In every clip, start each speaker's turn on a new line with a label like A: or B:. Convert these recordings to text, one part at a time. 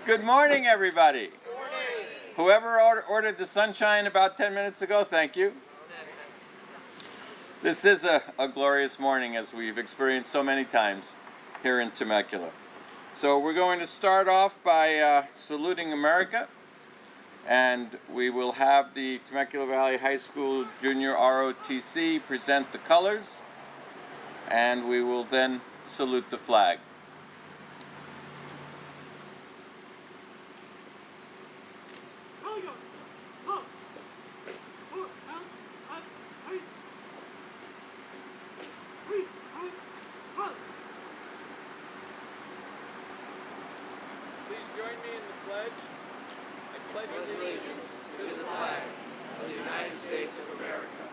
A: Good morning, everybody.
B: Good morning.
A: Whoever ordered the sunshine about 10 minutes ago, thank you. This is a glorious morning, as we've experienced so many times here in Temecula. So we're going to start off by saluting America, and we will have the Temecula Valley High School Junior ROTC present the colors, and we will then salute the flag. Please join me in the pledge. I pledge
B: Allegiance to the flag of the United States of America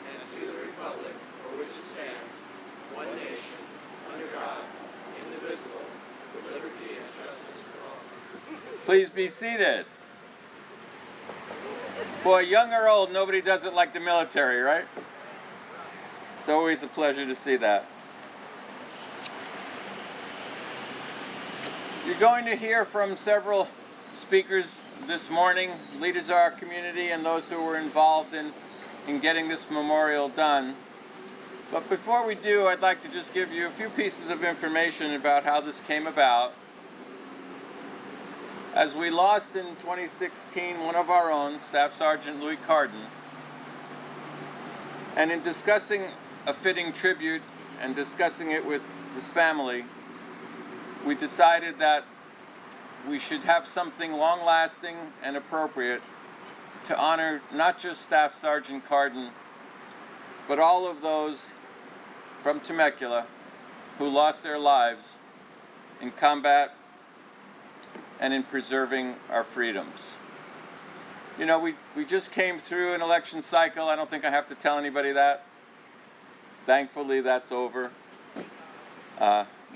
B: and to the republic for which it stands, one nation, under God, indivisible, with liberty and justice for all.
A: Please be seated. Boy, young or old, nobody does it like the military, right? It's always a pleasure to see that. You're going to hear from several speakers this morning, leaders of our community and those who were involved in getting this memorial done. But before we do, I'd like to just give you a few pieces of information about how this came about. As we lost in 2016 one of our own, Staff Sergeant Louis Carden, and in discussing a fitting tribute and discussing it with his family, we decided that we should have something long-lasting and appropriate to honor not just Staff Sergeant Carden, but all of those from Temecula who lost their lives in combat and in preserving our freedoms. You know, we just came through an election cycle. I don't think I have to tell anybody that. Thankfully, that's over.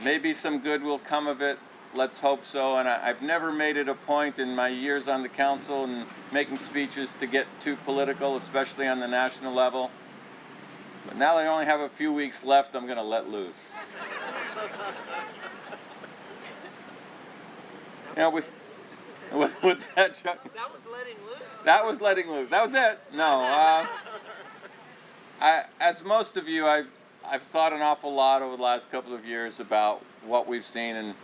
A: Maybe some good will come of it. Let's hope so. And I've never made it a point in my years on the council and making speeches to get too political, especially on the national level. But now that I only have a few weeks left, I'm going to let loose. You know, what's that, Chuck?
B: That was letting loose?
A: That was letting loose. That was it. No. As most of you, I've thought an awful lot over the last couple of years about what we've seen, and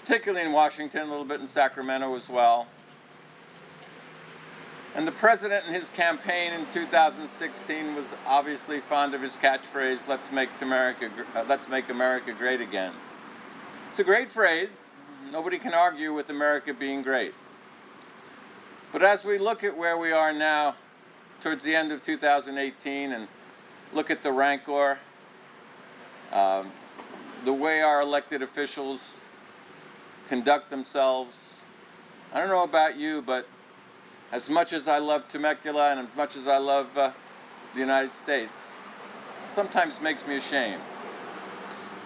A: particularly in Washington, a little bit in Sacramento as well. And the president in his campaign in 2016 was obviously fond of his catchphrase, let's make America great again. It's a great phrase. Nobody can argue with America being great. But as we look at where we are now, towards the end of 2018, and look at the rancor, the way our elected officials conduct themselves, I don't know about you, but as much as I love Temecula and as much as I love the United States, it sometimes makes me ashamed.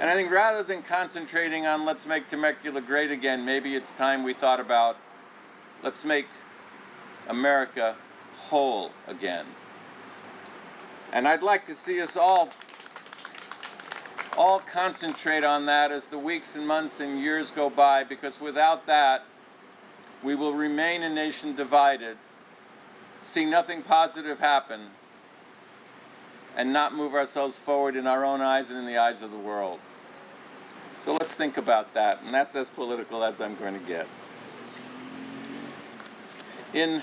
A: And I think rather than concentrating on let's make Temecula great again, maybe it's time we thought about let's make America whole again. And I'd like to see us all concentrate on that as the weeks and months and years go by, because without that, we will remain a nation divided, see nothing positive happen, and not move ourselves forward in our own eyes and in the eyes of the world. So let's think about that, and that's as political as I'm going to get. In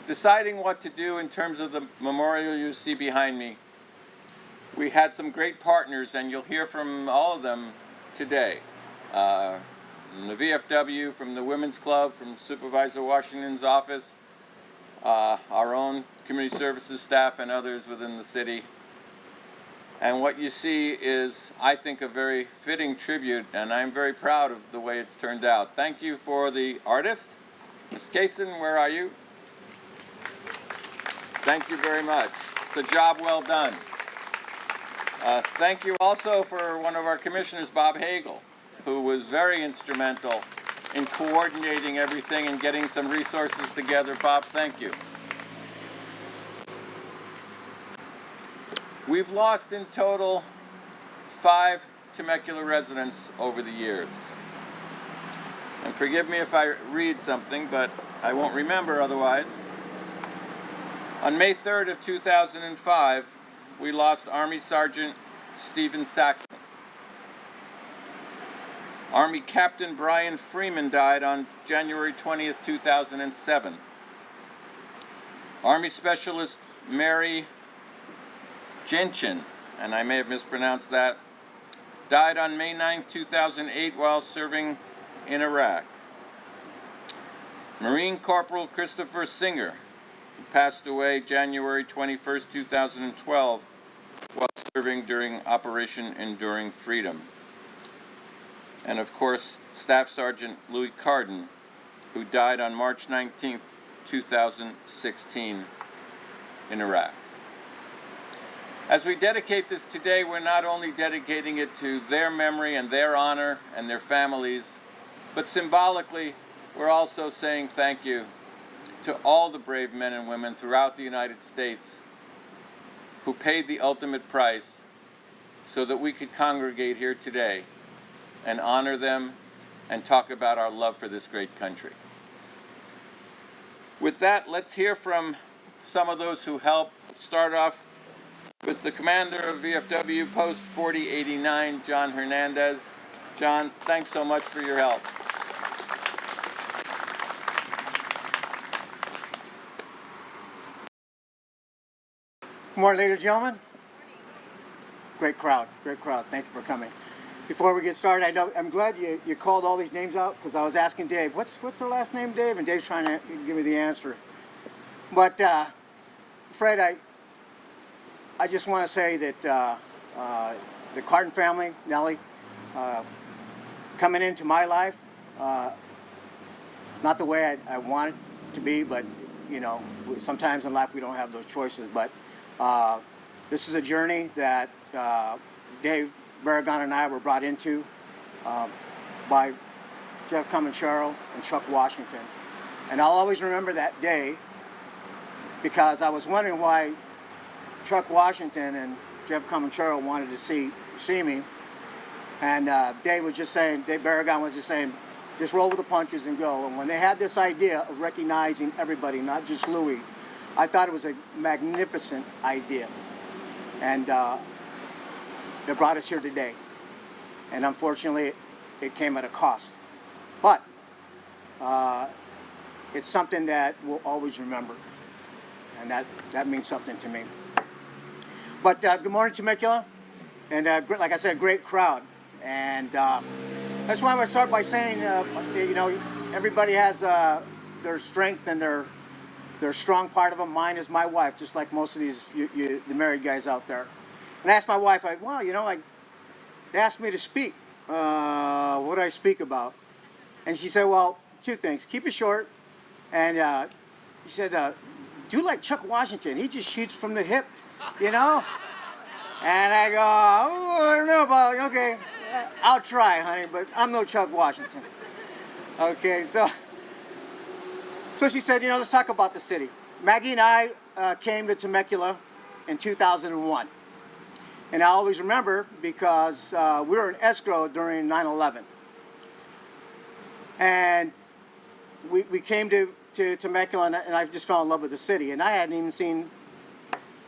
A: deciding what to do in terms of the memorial you see behind me, we had some great partners, and you'll hear from all of them today. From the VFW, from the Women's Club, from Supervisor Washington's office, our own community services staff, and others within the city. And what you see is, I think, a very fitting tribute, and I'm very proud of the way it's turned out. Thank you for the artist. Ms. Kaysen, where are you? Thank you very much. It's a job well done. Thank you also for one of our commissioners, Bob Hagel, who was very instrumental in coordinating everything and getting some resources together. Bob, thank you. We've lost in total 5 Temecula residents over the years. And forgive me if I read something, but I won't remember otherwise. On May 3rd of 2005, we lost Army Sergeant Stephen Saxon. Army Captain Brian Freeman died on January 20th, 2007. Army Specialist Mary Gentian, and I may have mispronounced that, died on May 9th, 2008 while serving in Iraq. Marine Corporal Christopher Singer passed away January 21st, 2012 while serving during Operation Enduring Freedom. And of course, Staff Sergeant Louis Carden, who died on March 19th, 2016 in Iraq. As we dedicate this today, we're not only dedicating it to their memory and their honor and their families, but symbolically, we're also saying thank you to all the brave men and women throughout the United States who paid the ultimate price so that we could congregate here today and honor them and talk about our love for this great country. With that, let's hear from some of those who helped. Start off with the commander of VFW Post 4089, John Hernandez. John, thanks so much for your help.
C: Good morning, ladies and gentlemen. Great crowd. Thank you for coming. Before we get started, I'm glad you called all these names out, because I was asking Dave, what's her last name, Dave? And Dave's trying to give me the answer. But Fred, I just want to say that the Carden family, Nellie, coming into my life, not the way I want it to be, but you know, sometimes in life we don't have those choices. But this is a journey that Dave Barragan and I were brought into by Jeff Comanchero and Chuck Washington. And I'll always remember that day, because I was wondering why Chuck Washington and Jeff Comanchero wanted to see me. And Dave Barragan was just saying, just roll with the punches and go. And when they had this idea of recognizing everybody, not just Louis, I thought it was a magnificent idea. And it brought us here today. And unfortunately, it came at a cost. But it's something that we'll always remember. And that means something to me. But good morning, Temecula. And like I said, great crowd. And that's why I'm going to start by saying, you know, everybody has their strength and their strong part of them. Mine is my wife, just like most of these the married guys out there. And I asked my wife, well, you know, they asked me to speak. What do I speak about? And she said, well, two things. Keep it short. And she said, do like Chuck Washington. He just shoots from the hip, you know? And I go, oh, I don't know about, okay, I'll try, honey, but I'm no Chuck Washington. Okay, so she said, you know, let's talk about the city. Maggie and I came to Temecula in 2001. And I always remember because we were in escrow during 9/11. And we came to Temecula, and I just fell in love with the city. And I hadn't even seen,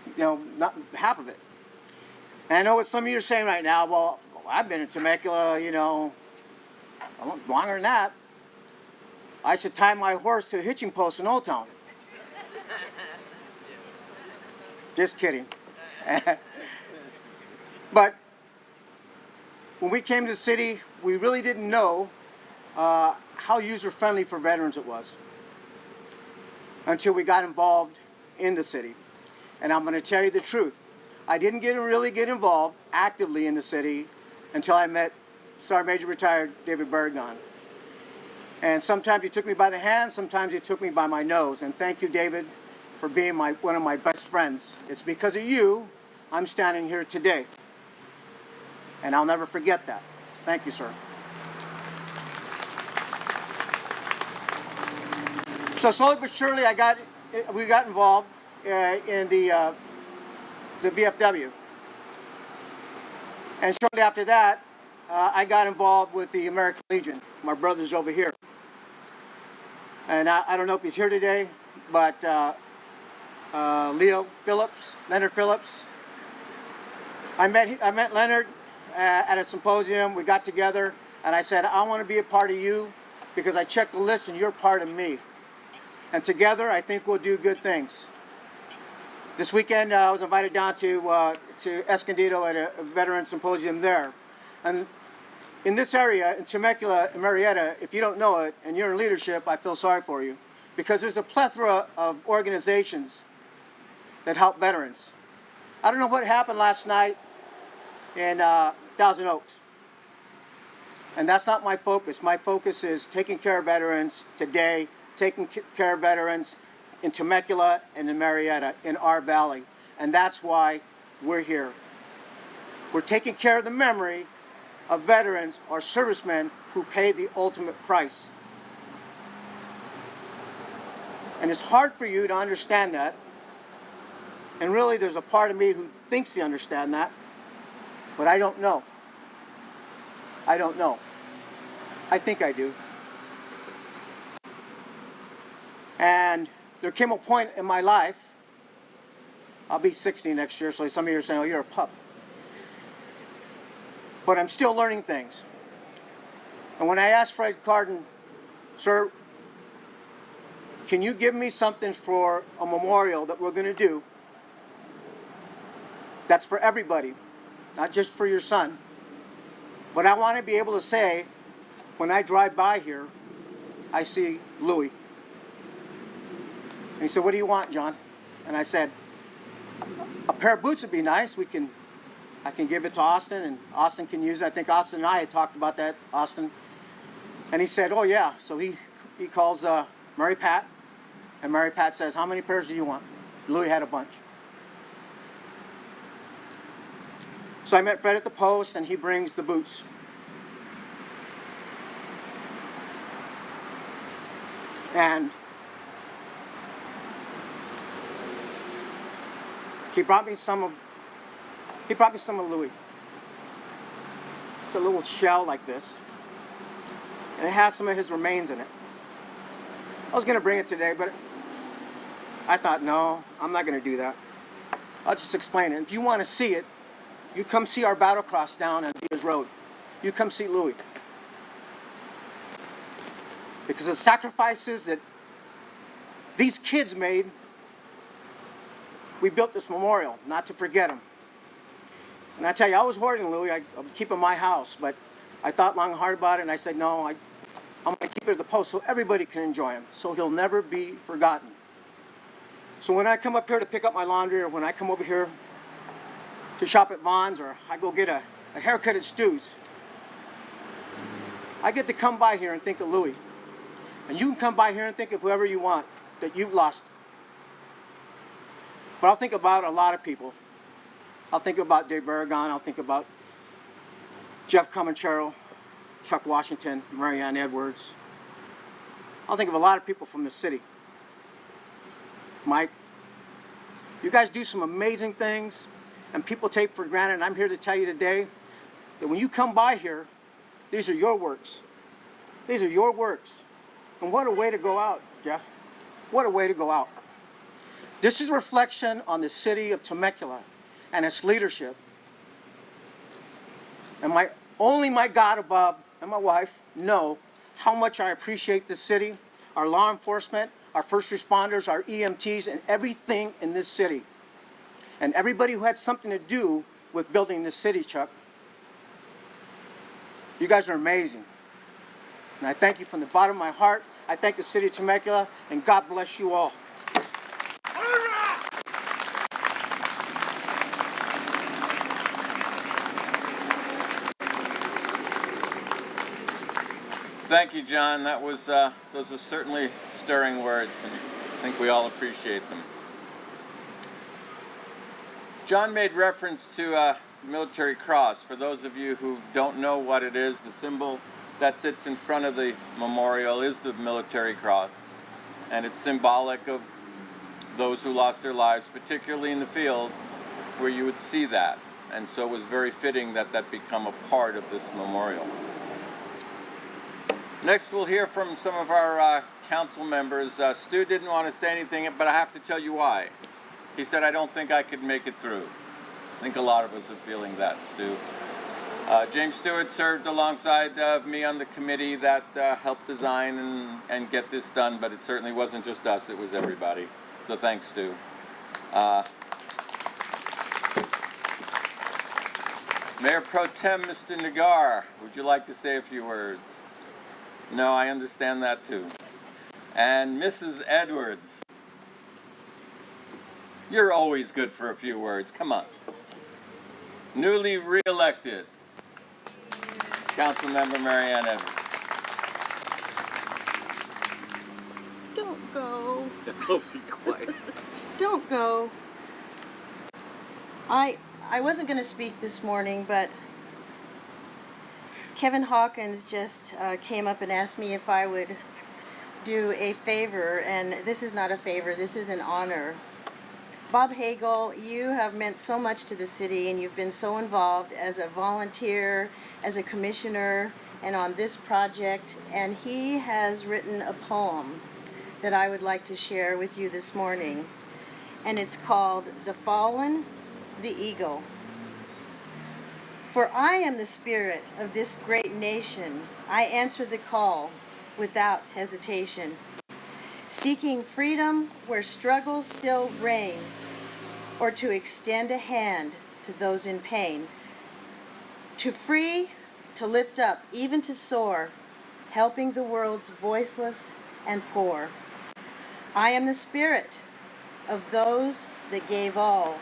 C: you know, not half of it. And I know what some of you are saying right now, well, I've been in Temecula, you know, longer than that. I should tie my horse to a hitching post in Old Town. Just kidding. But when we came to the city, we really didn't know how user-friendly for veterans it was until we got involved in the city. And I'm going to tell you the truth. I didn't really get involved actively in the city until I met Sergeant Major Retired David Barragan. And sometimes he took me by the hand, sometimes he took me by my nose. And thank you, David, for being one of my best friends. It's because of you I'm standing here today. And I'll never forget that. Thank you, sir. So slowly but surely we got involved in the VFW. And shortly after that, I got involved with the American Legion. My brother's over here. And I don't know if he's here today, but Leonard Phillips. I met Leonard at a symposium. We got together, and I said, I want to be a part of you because I checked the list and you're part of me. And together, I think we'll do good things. This weekend, I was invited down to Escondido at a veteran symposium there. And in this area, in Temecula and Murrieta, if you don't know it and you're in leadership, I feel sorry for you. Because there's a plethora of organizations that help veterans. I don't know what happened last night in Thousand Oaks. And that's not my focus. My focus is taking care of veterans today, taking care of veterans in Temecula and in Murrieta, in our valley. And that's why we're here. We're taking care of the memory of veterans or servicemen who paid the ultimate price. And it's hard for you to understand that. And really, there's a part of me who thinks they understand that, but I don't know. I don't know. I think I do. And there came a point in my life, I'll be 60 next year, so some of you are saying, oh, you're a pup. But I'm still learning things. And when I asked Fred Carden, sir, can you give me something for a memorial that we're going to do that's for everybody, not just for your son, but I want to be able to say, when I drive by here, I see Louis. And he said, what do you want, John? And I said, a pair of boots would be nice. I can give it to Austin, and Austin can use it. I think Austin and I had talked about that, Austin. And he said, oh, yeah. So he calls Mary Pat, and Mary Pat says, how many pairs do you want? Louis had a bunch. So I met Fred at the post, and he brings the boots. And he brought me some of Louis. It's a little shell like this, and it has some of his remains in it. I was going to bring it today, but I thought, no, I'm not going to do that. I'll just explain it. If you want to see it, you come see our battle cross down on Diaz Road. You come see Louis. Because the sacrifices that these kids made, we built this memorial, not to forget them. And I tell you, I was hoarding Louis. I would keep him in my house, but I thought long and hard about it, and I said, no, I'm going to keep it at the post so everybody can enjoy him, so he'll never be forgotten. So when I come up here to pick up my laundry, or when I come over here to shop at Vaughn's, or I go get a haircut at Stu's, I get to come by here and think of Louis. And you can come by here and think of whoever you want that you've lost. But I'll think about a lot of people. I'll think about Dave Barragon. I'll think about Jeff Comanchero, Chuck Washington, Marianne Edwards. I'll think of a lot of people from the city. Mike, you guys do some amazing things, and people take for granted. And I'm here to tell you today that when you come by here, these are your works. These are your works. And what a way to go out, Jeff. What a way to go out. This is a reflection on the city of Temecula and its leadership. And only my God above and my wife know how much I appreciate this city, our law enforcement, our first responders, our EMTs, and everything in this city. And everybody who had something to do with building this city, Chuck. You guys are amazing. And I thank you from the bottom of my heart. I thank the city of Temecula, and God bless you all.
A: Thank you, John. That was those were certainly stirring words, and I think we all appreciate them. John made reference to a military cross. For those of you who don't know what it is, the symbol that sits in front of the memorial is the military cross, and it's symbolic of those who lost their lives, particularly in the field, where you would see that. And so it was very fitting that that become a part of this memorial. Next, we'll hear from some of our council members. Stu didn't want to say anything, but I have to tell you why. He said, I don't think I could make it through. I think a lot of us are feeling that, Stu. James Stewart served alongside of me on the committee that helped design and get this done, but it certainly wasn't just us, it was everybody. So thanks, Stu. Mayor Pro Tem, Mr. Nagar, would you like to say a few words? No, I understand that too. And Mrs. Edwards. You're always good for a few words, come on. Newly re-elected, Councilmember Marianne Edwards.
D: Don't go.
A: Oh, be quiet.
D: Don't go. I wasn't going to speak this morning, but Kevin Hawkins just came up and asked me if I would do a favor, and this is not a favor, this is an honor. Bob Hagel, you have meant so much to the city, and you've been so involved as a volunteer, as a commissioner, and on this project, and he has written a poem that I would like to share with you this morning, and it's called The Fallen, the Eagle. For I am the spirit of this great nation. I answer the call without hesitation, seeking freedom where struggle still reigns, or to extend a hand to those in pain, to free, to lift up, even to soar, helping the world's voiceless and poor. I am the spirit of those that gave all,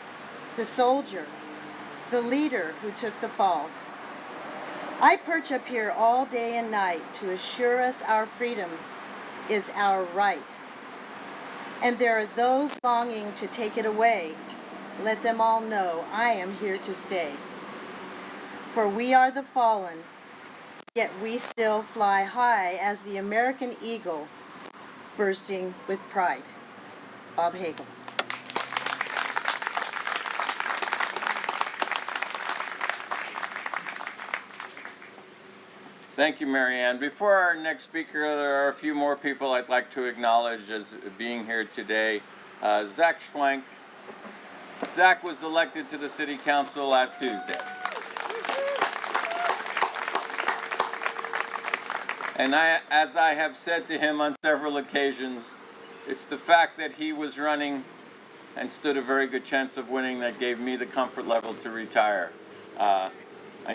D: the soldier, the leader who took the fall. I perch up here all day and night to assure us our freedom is our right. And there are those longing to take it away. Let them all know I am here to stay. For we are the fallen, yet we still fly high as the American eagle, bursting with pride. Bob Hagel.
A: Thank you, Marianne. Before our next speaker, there are a few more people I'd like to acknowledge as being here today. Zach Schwenk. Zach was elected to the City Council last Tuesday. And as I have said to him on several occasions, it's the fact that he was running and stood a very good chance of winning that gave me the comfort level to retire. I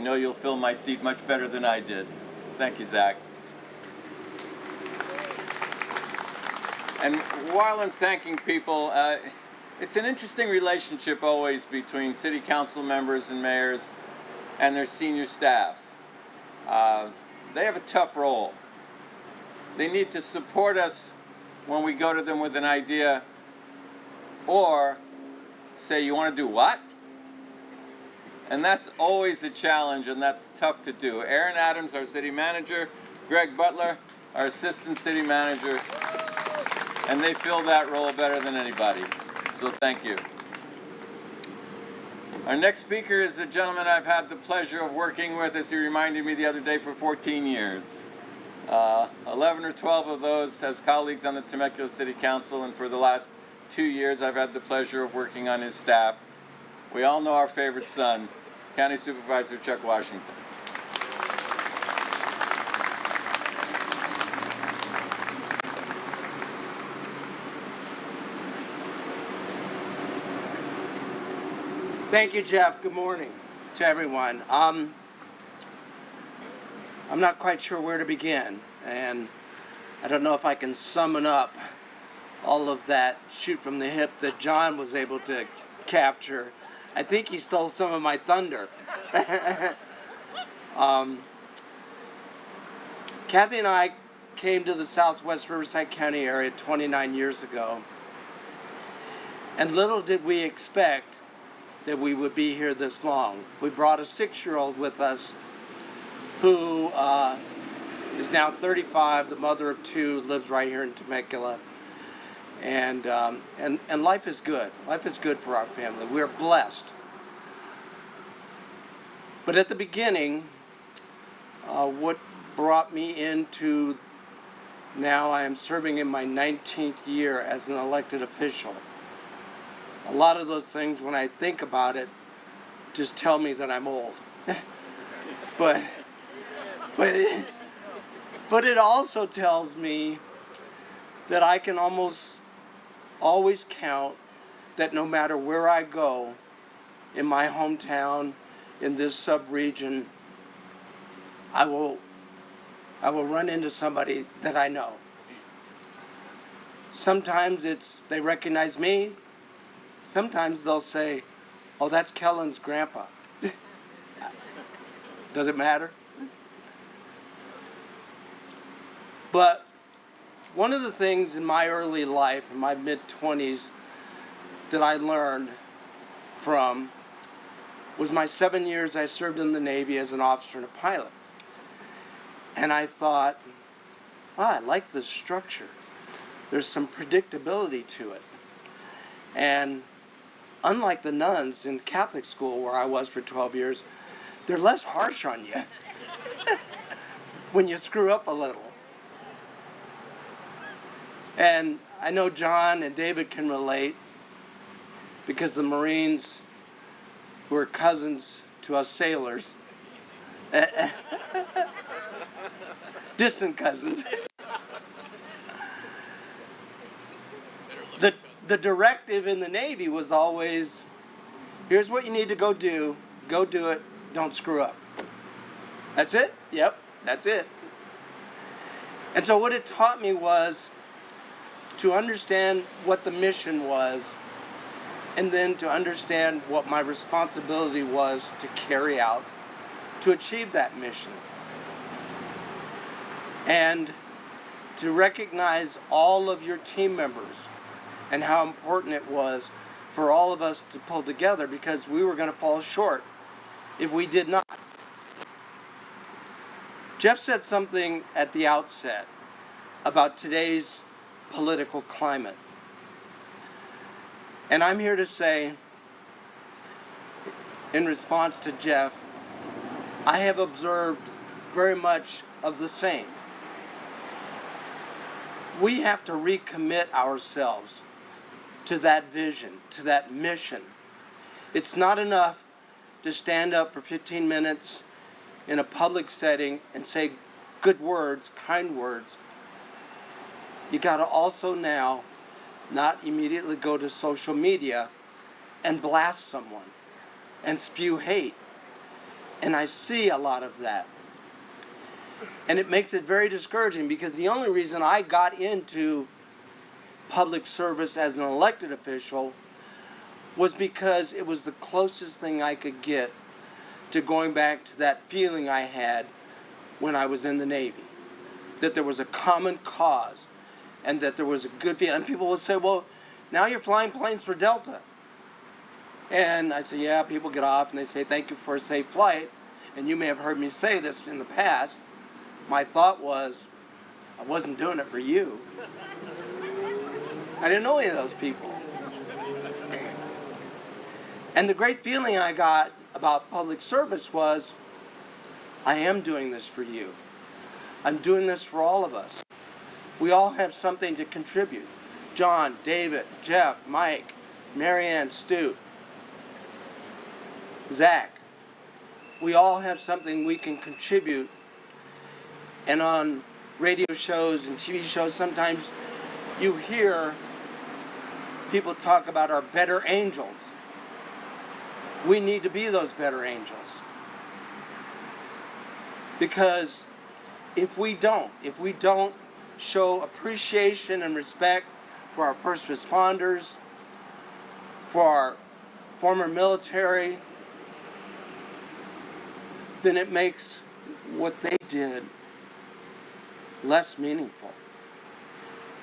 A: know you'll fill my seat much better than I did. Thank you, Zach. And while I'm thanking people, it's an interesting relationship always between city council members and mayors and their senior staff. They have a tough role. They need to support us when we go to them with an idea, or say, you want to do what? And that's always a challenge, and that's tough to do. Aaron Adams, our city manager, Greg Butler, our assistant city manager, and they fill that role better than anybody. So thank you. Our next speaker is a gentleman I've had the pleasure of working with, as he reminded me the other day, for 14 years. 11 or 12 of those as colleagues on the Temecula City Council, and for the last 2 years I've had the pleasure of working on his staff. We all know our favorite son, County Supervisor Chuck Washington.
E: Thank you, Jeff. Good morning to everyone. I'm not quite sure where to begin, and I don't know if I can summon up all of that shoot from the hip that John was able to capture. I think he stole some of my thunder. Kathy and I came to the Southwest Riverside County area 29 years ago, and little did we expect that we would be here this long. We brought a 6-year-old with us who is now 35, the mother of 2, lives right here in Temecula. And life is good. Life is good for our family. We're blessed. But at the beginning, what brought me into Now I am serving in my 19th year as an elected official. A lot of those things, when I think about it, just tell me that I'm old. but, but, but it also tells me that I can almost always count that no matter where I go, in my hometown, in this sub-region, I will run into somebody that I know. Sometimes they recognize me. Sometimes they'll say, "Oh, that's Kellen's grandpa." Does it matter? But one of the things in my early life, in my mid-20s, that I learned from was my 7 years I served in the Navy as an officer and a pilot. And I thought, I like this structure. There's some predictability to it. And unlike the nuns in Catholic school where I was for 12 years, they're less harsh on you when you screw up a little. And I know John and David can relate because the Marines were cousins to us sailors. Distant cousins. The directive in the Navy was always, here's what you need to go do it, don't screw up. That's it? Yep, that's it. And so what it taught me was to understand what the mission was, and then to understand what my responsibility was to carry out, to achieve that mission. And to recognize all of your team members and how important it was for all of us to pull together, because we were going to fall short if we did not. Jeff said something at the outset about today's political climate. And I'm here to say, in response to Jeff, I have observed very much of the same. We have to recommit ourselves to that vision, to that mission. It's not enough to stand up for 15 minutes in a public setting and say good words, kind words. You got to also now not immediately go to social media and blast someone and spew hate. And I see a lot of that. And it makes it very discouraging, because the only reason I got into public service as an elected official was because it was the closest thing I could get to going back to that feeling I had when I was in the Navy. That there was a common cause and that there was a good feeling. And people would say, well, now you're flying planes for Delta. And I say, yeah, people get off and they say, thank you for a safe flight. And you may have heard me say this in the past. My thought was, I wasn't doing it for you. I didn't know any of those people. And the great feeling I got about public service was, I am doing this for you. I'm doing this for all of us. We all have something to contribute. John, David, Jeff, Mike, Marianne, Stu, Zach. We all have something we can contribute. And on radio shows and TV shows, sometimes you hear people talk about our better angels. We need to be those better angels. Because if we don't show appreciation and respect for our first responders, for our former military, then it makes what they did less meaningful.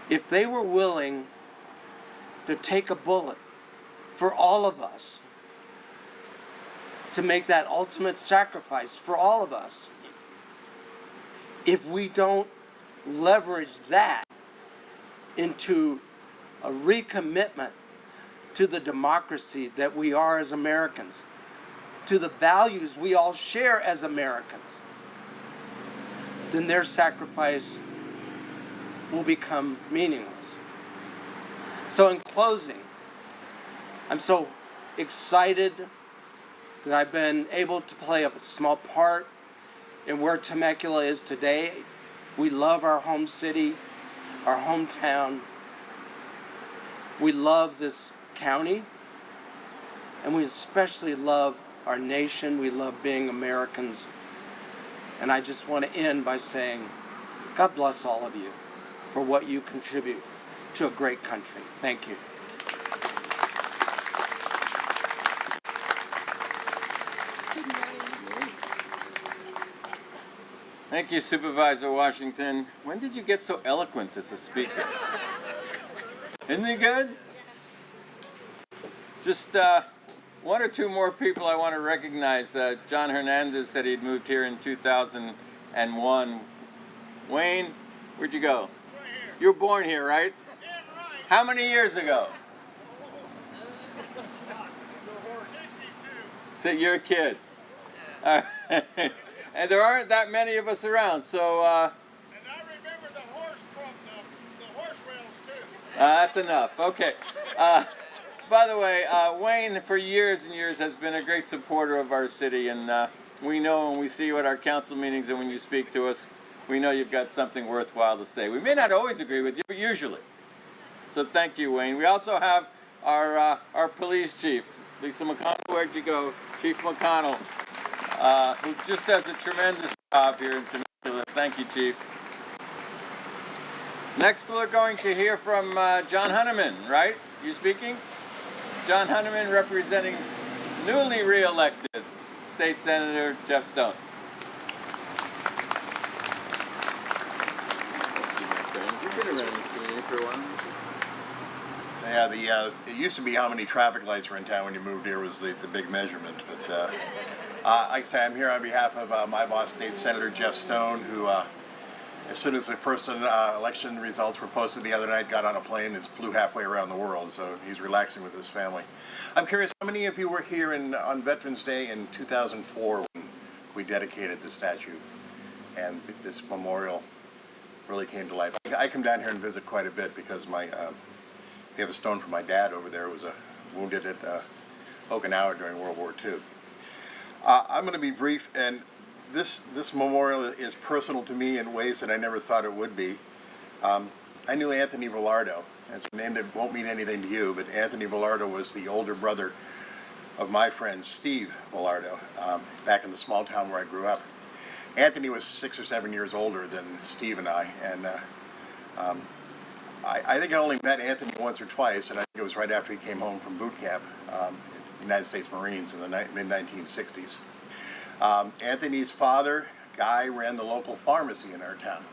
E: If they were willing to take a bullet for all of us, to make that ultimate sacrifice for all of us, if we don't leverage that into a recommitment to the democracy that we are as Americans, to the values we all share as Americans, then their sacrifice will become meaningless. So in closing, I'm so excited that I've been able to play a small part in where Temecula is today. We love our home city, our hometown. We love this county, and we especially love our nation. We love being Americans. And I just want to end by saying, God bless all of you for what you contribute to a great country. Thank you.
A: Thank you, Supervisor Washington. When did you get so eloquent as a speaker? Isn't he good? Just one or two more people I want to recognize. John Hernandez said he'd moved here in 2001. Wayne, where'd you go? You were born here, right?
F: Yeah, right.
A: How many years ago?
F: 62.
A: So you're a kid. And there aren't that many of us around, so
F: And I remember the horse from the horse rails too.
A: that's enough. Okay. By the way, Wayne, for years and years, has been a great supporter of our city, and we know when we see you at our council meetings and when you speak to us, we know you've got something worthwhile to say. We may not always agree with you, but usually. So thank you, Wayne. We also have our police chief, Lisa McConnell. Where'd you go, Chief McConnell? Who just does a tremendous job here in Temecula. Thank you, Chief. Next, we're going to hear from John Hunneman, right? You speaking? John Hunneman representing newly re-elected State Senator Jeff Stone. You've been around this community for a while.
G: Yeah, it used to be how many traffic lights were in town when you moved here was the big measurement. But like I say, I'm here on behalf of my boss, State Senator Jeff Stone, who, as soon as the first election results were posted the other night, got on a plane and flew halfway around the world. So he's relaxing with his family. I'm curious, how many of you were here on Veterans Day in 2004 when we dedicated the statue and this memorial really came to life? I come down here and visit quite a bit because we have a stone from my dad over there who was wounded at Okinawa during World War II. I'm going to be brief, and this memorial is personal to me in ways that I never thought it would be. I knew Anthony Velardo. It's a name that won't mean anything to you, but Anthony Velardo was the older brother of my friend Steve Velardo, back in the small town where I grew up. Anthony was 6 or 7 years older than Steve and I, and I think I only met Anthony once or twice, and I think it was right after he came home from boot camp in the United States Marines in the mid-1960s. Anthony's father, Guy, ran the local pharmacy in our town.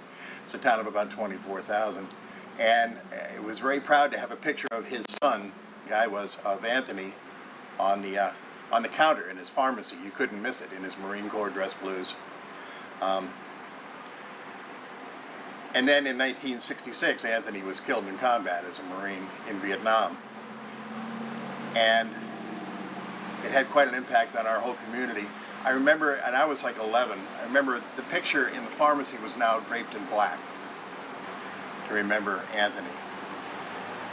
G: It's a town of about 24,000. And it was very proud to have a picture of his son, Guy was, of Anthony, on the counter in his pharmacy. You couldn't miss it in his Marine Corps dress blues. And then in 1966, Anthony was killed in combat as a Marine in Vietnam. And it had quite an impact on our whole community. I remember, and I was like 11, I remember the picture in the pharmacy was now draped in black to remember Anthony.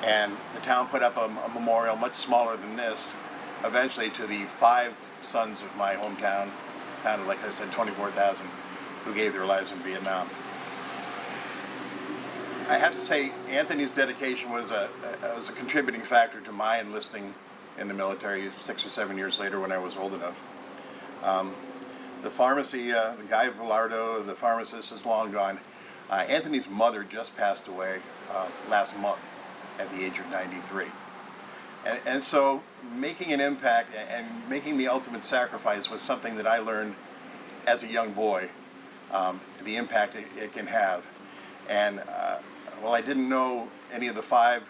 G: And the town put up a memorial much smaller than this, eventually to the 5 sons of my hometown, town of, like I said, 24,000, who gave their lives in Vietnam. I have to say, Anthony's dedication was a contributing factor to my enlisting in the military 6 or 7 years later when I was old enough. The pharmacy, the Guy Velardo, the pharmacist, is long gone. Anthony's mother just passed away last month at the age of 93. And so making an impact and making the ultimate sacrifice was something that I learned as a young boy, the impact it can have. And while I didn't know any of the 5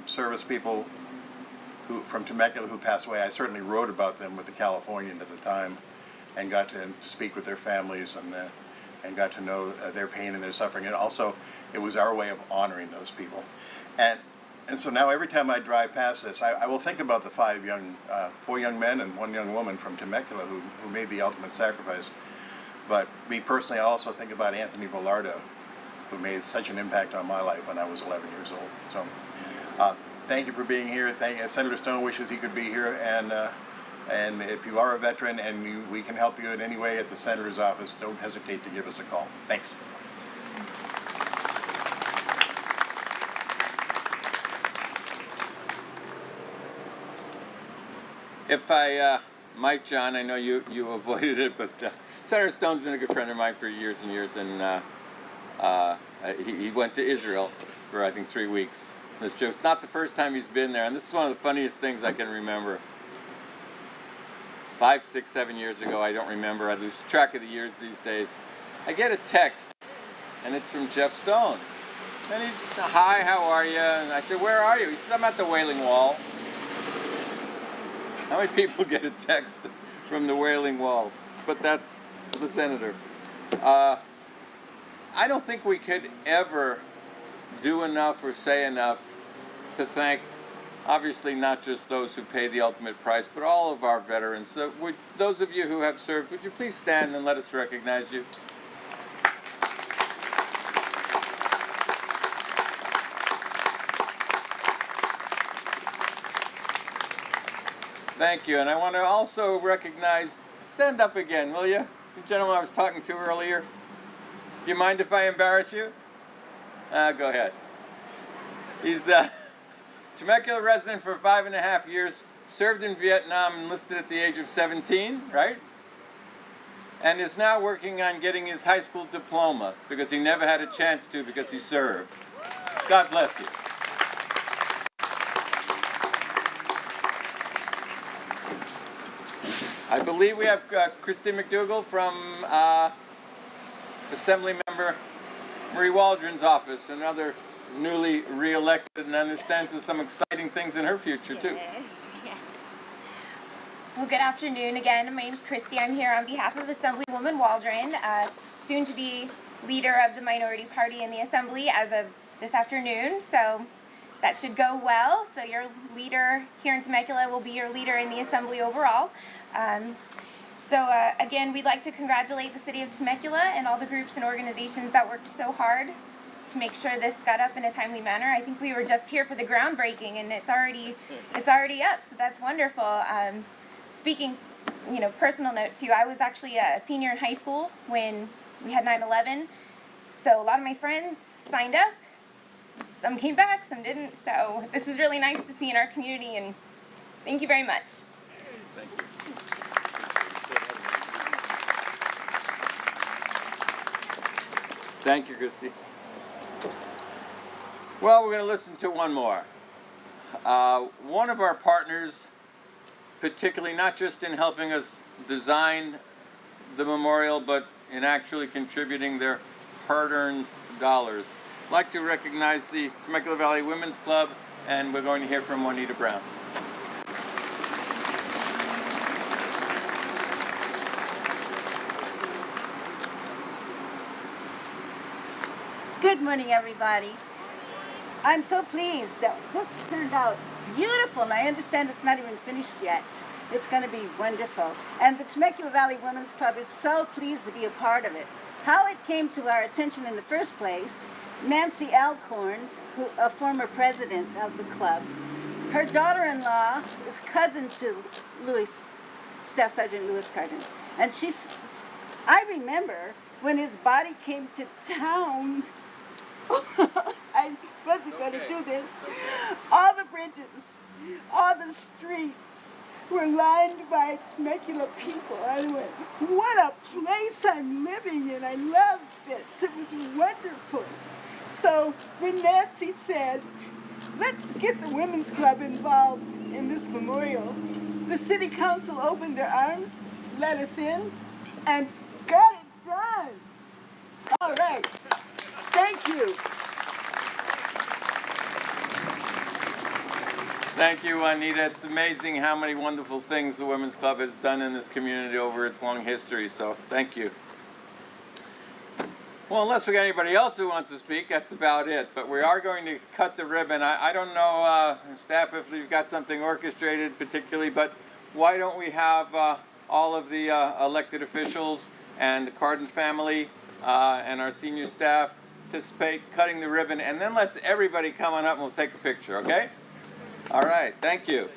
G: service people from Temecula who passed away, I certainly wrote about them with the Californian at the time and got to speak with their families and got to know their pain and their suffering. And also, it was our way of honoring those people. And so now every time I drive past this, I will think about the 4 young men and 1 young woman from Temecula who made the ultimate sacrifice. But me personally, I also think about Anthony Velardo, who made such an impact on my life when I was 11 years old. So thank you for being here. Senator Stone wishes he could be here, and if you are a veteran and we can help you in any way at the Senator's office, don't hesitate to give us a call. Thanks.
A: If I might, John, I know you avoided it, but Senator Stone's been a good friend of mine for years and years, and he went to Israel for, I think, 3 weeks. It's not the first time he's been there, and this is one of the funniest things I can remember. 5, 6, 7 years ago, I don't remember. I lose track of the years these days. I get a text, and it's from Jeff Stone. And hi, how are you? And I said, where are you? He says, I'm at the Wailing Wall. How many people get a text from the Wailing Wall? But that's the senator. I don't think we could ever do enough or say enough to thank, obviously, not just those who pay the ultimate price, but all of our veterans. So those of you who have served, would you please stand and let us recognize you? Thank you, and I want to also recognize, stand up again, will you? The gentleman I was talking to earlier. Do you mind if I embarrass you? Go ahead. He's a Temecula resident for 5.5 years, served in Vietnam, enlisted at the age of 17, right? And is now working on getting his high school diploma because he never had a chance to because he served. God bless you. I believe we have Christy McDougall from Assembly Member Marie Waldron's office, another newly re-elected, and understands there's some exciting things in her future too.
H: Yes. Yeah. Well, good afternoon again. My name's Christy. I'm here on behalf of Assemblywoman Waldron, soon to be leader of the minority party in the Assembly as of this afternoon. So that should go well. So your leader here in Temecula will be your leader in the Assembly overall. Again, we'd like to congratulate the City of Temecula and all the groups and organizations that worked so hard to make sure this got up in a timely manner. I think we were just here for the groundbreaking, and it's already up, so that's wonderful. Speaking, personal note too, I was actually a senior in high school when we had 9/11, so a lot of my friends signed up. Some came back, some didn't, so this is really nice to see in our community, and thank you very much.
A: Thank you. Thank you, Christy. Well, we're going to listen to one more. One of our partners, particularly not just in helping us design the memorial, but in actually contributing their hard-earned dollars. I'd like to recognize the Temecula Valley Women's Club, and we're going to hear from Juanita Brown.
I: Good morning, everybody. I'm so pleased that this turned out beautiful, and I understand it's not even finished yet. It's going to be wonderful. And the Temecula Valley Women's Club is so pleased to be a part of it. How it came to our attention in the first place, Nancy Alcorn, a former president of the club, her daughter-in-law is cousin to Staff Sergeant Louis Cardin. And I remember when his body came to town, I wasn't going to do this. All the bridges, all the streets were lined by Temecula people. I went, what a place I'm living in. I love this. It was wonderful. So when Nancy said, let's get the Women's Club involved in this memorial, the City Council opened their arms, let us in, and got it done. All right. Thank you.
A: Thank you, Juanita. It's amazing how many wonderful things the Women's Club has done in this community over its long history, so thank you. Well, unless we got anybody else who wants to speak, that's about it. But we are going to cut the ribbon. I don't know, staff, if you've got something orchestrated particularly, but why don't we have all of the elected officials and the Cardin family and our senior staff participate, cutting the ribbon, and then let's everybody come on up and we'll take a picture, okay? All right, thank you.